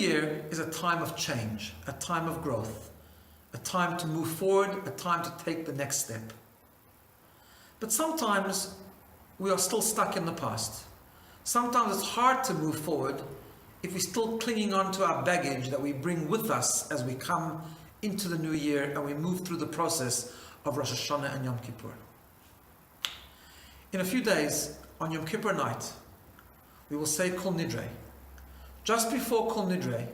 year is a time of change, a time of growth, a time to move forward, a time to take the next step. But sometimes we are still stuck in the past. Sometimes it's hard to move forward if we're still clinging on to our baggage that we bring with us as we come into the new year and we move through the process of Rosh Hashanah and Yom Kippur. In a few days, on Yom Kippur night, we will say Kol Nidre. Just before Kol Nidre,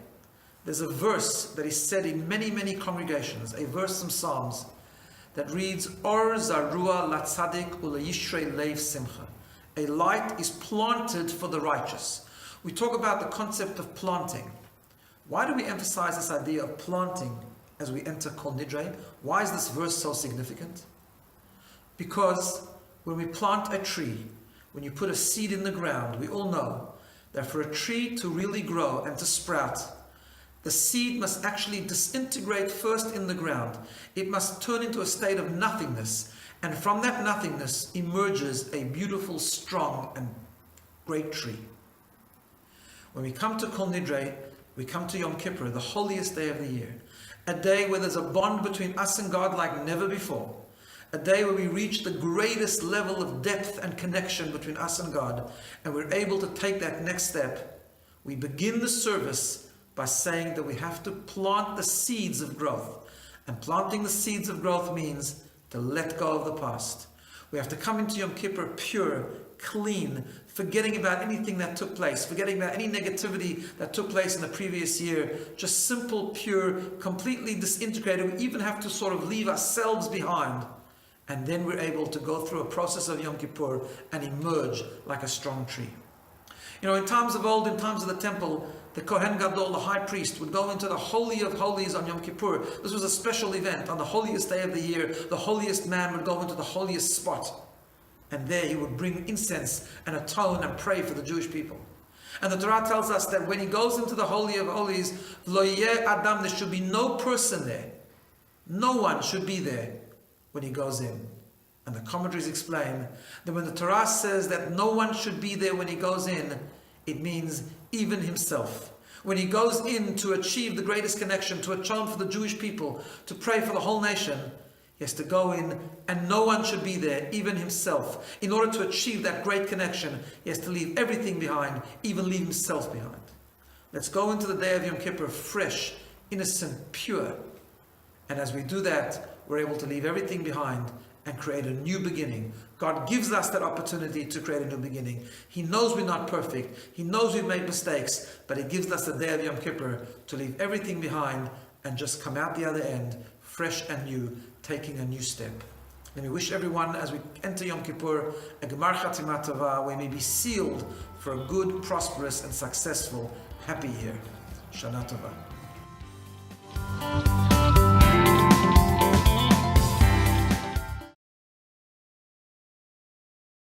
there's a verse that is said in many, many congregations, a verse from Psalms that reads, Or Zarua Latzadik Ulayishrei Leiv Simcha. A light is planted for the righteous. We talk about the concept of planting. Why do we emphasize this idea of planting as we enter Kol Nidre? Why is this verse so significant? Because when we plant a tree, when you put a seed in the ground, we all know that for a tree to really grow and to sprout, the seed must actually disintegrate first in the ground. It must turn into a state of nothingness. And from that nothingness emerges a beautiful, strong, and great tree. When we come to Kol Nidre, we come to Yom Kippur, the holiest day of the year. A day where there's a bond between us and God like never before. A day where we reach the greatest level of depth and connection between us and God. And we're able to take that next step. We begin the service by saying that we have to plant the seeds of growth. And planting the seeds of growth means to let go of the past. We have to come into Yom Kippur pure, clean, forgetting about anything that took place, forgetting about any negativity that took place in the previous year, just simple, pure, completely disintegrated. We even have to sort of leave ourselves behind. And then we're able to go through a process of Yom Kippur and emerge like a strong tree. You know, in times of old, in times of the temple, the Kohen Gadol, the high priest, would go into the Holy of Holies on Yom Kippur. This was a special event. On the holiest day of the year, the holiest man would go into the holiest spot. And there he would bring incense and atone and pray for the Jewish people. And the Torah tells us that when he goes into the Holy of Holies, Lo yeh Adam, there should be no person there. No one should be there when he goes in. And the commentaries explain that when the Torah says that no one should be there when he goes in, it means even himself. When he goes in to achieve the greatest connection, to atone for the Jewish people, to pray for the whole nation, he has to go in and no one should be there, even himself. In order to achieve that great connection, he has to leave everything behind, even leave himself behind. Let's go into the day of Yom Kippur fresh, innocent, pure. And as we do that, we're able to leave everything behind and create a new beginning. God gives us that opportunity to create a new beginning. He knows we're not perfect. He knows we've made mistakes, but He gives us the day of Yom Kippur to leave everything behind and just come out the other end, fresh and new, taking a new step. Let me wish everyone, as we enter Yom Kippur, a Gemar Chatima Tova, we may be sealed for a good, prosperous, and successful, happy year. Shana Tova.